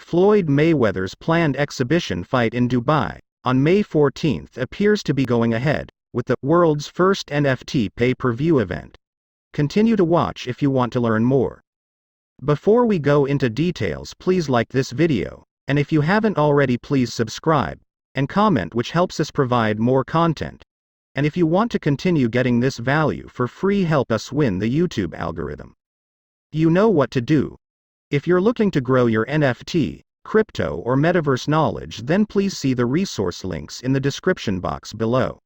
Floyd Mayweather's planned exhibition fight in Dubai, on May 14, appears to be going ahead, with the world's first NFT pay-per-view event. Continue to watch if you want to learn more. Before we go into details, please like this video, and if you haven't already, please subscribe and comment, which helps us provide more content. And if you want to continue getting this value for free, help us win the YouTube algorithm. You know what to do. If you're looking to grow your NFT, crypto, or metaverse knowledge, then please see the resource links in the description box below.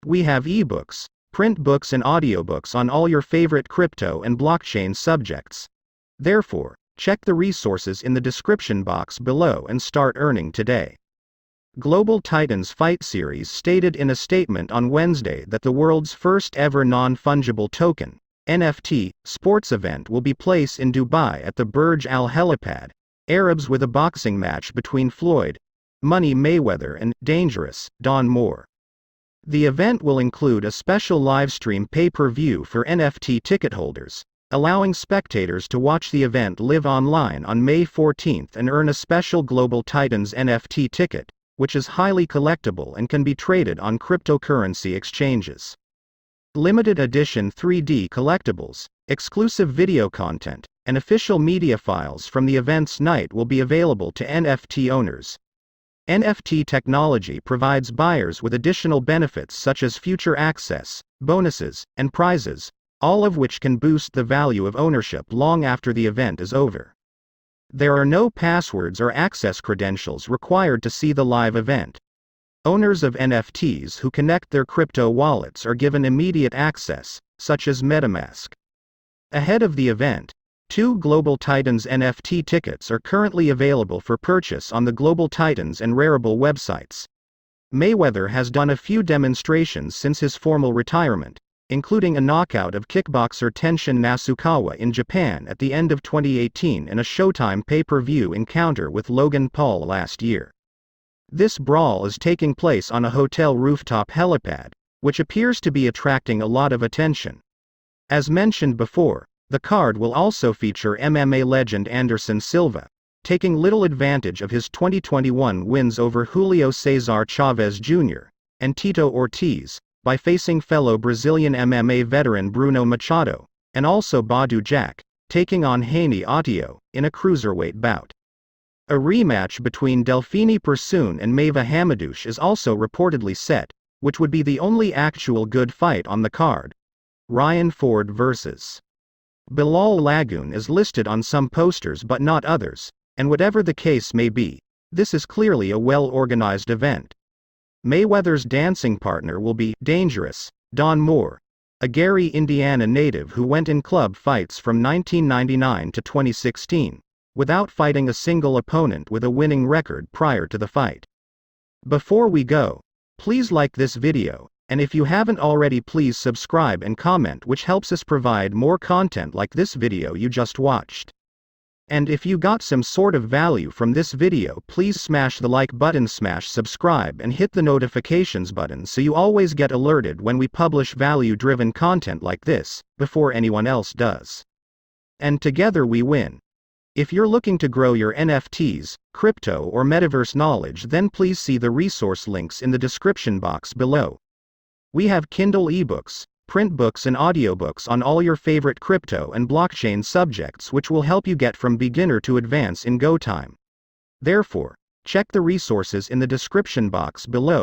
We have ebooks, print books, and audiobooks on all your favorite crypto and blockchain subjects. Therefore, check the resources in the description box below and start earning today. Global Titans Fight Series stated in a statement on Wednesday that the world's first ever non-fungible token, NFT, sports event will be placed in Dubai at the Burj Al Helipad, Arabs, with a boxing match between Floyd Mayweather and Dangerous Don Moore. The event will include a special livestream pay-per-view for NFT ticket holders, allowing spectators to watch the event live online on May 14 and earn a special Global Titans NFT ticket, which is highly collectible and can be traded on cryptocurrency exchanges. Limited edition 3D collectibles, exclusive video content, and official media files from the event's night will be available to NFT owners. NFT technology provides buyers with additional benefits such as future access, bonuses, and prizes, all of which can boost the value of ownership long after the event is over. There are no passwords or access credentials required to see the live event. Owners of NFTs who connect their crypto wallets are given immediate access, such as MetaMask. Ahead of the event, 2 Global Titans NFT tickets are currently available for purchase on the Global Titans and Rarible websites. Mayweather has done a few demonstrations since his formal retirement, including a knockout of kickboxer Tenshin Nasukawa in Japan at the end of 2018 and a Showtime pay-per-view encounter with Logan Paul last year. This brawl is taking place on a hotel rooftop helipad, which appears to be attracting a lot of attention. As mentioned before, the card will also feature MMA legend Anderson Silva, taking little advantage of his 2021 wins over Julio Cesar Chavez Jr. and Tito Ortiz, by facing fellow Brazilian MMA veteran Bruno Machado, and also Badu Jack, taking on Haney Otio, in a cruiserweight bout. A rematch between Delfini Persoon and Mava Hamadouche is also reportedly set, which would be the only actual good fight on the card. Ryan Ford vs. Bilal Lagoon is listed on some posters but not others, and whatever the case may be, this is clearly a well-organized event. Mayweather's dancing partner will be Dangerous Don Moore, a Gary, Indiana native who went in club fights from 1999 to 2016, without fighting a single opponent with a winning record prior to the fight. Before we go, please like this video, and if you haven't already, please subscribe and comment, which helps us provide more content like this video you just watched. And if you got some sort of value from this video, please smash the like button, smash subscribe, and hit the notifications button so you always get alerted when we publish value-driven content like this, before anyone else does. And together we win. If you're looking to grow your NFTs, crypto, or metaverse knowledge, then please see the resource links in the description box below. We have Kindle ebooks, print books, and audiobooks on all your favorite crypto and blockchain subjects, which will help you get from beginner to advance in go time. Therefore, check the resources in the description box below.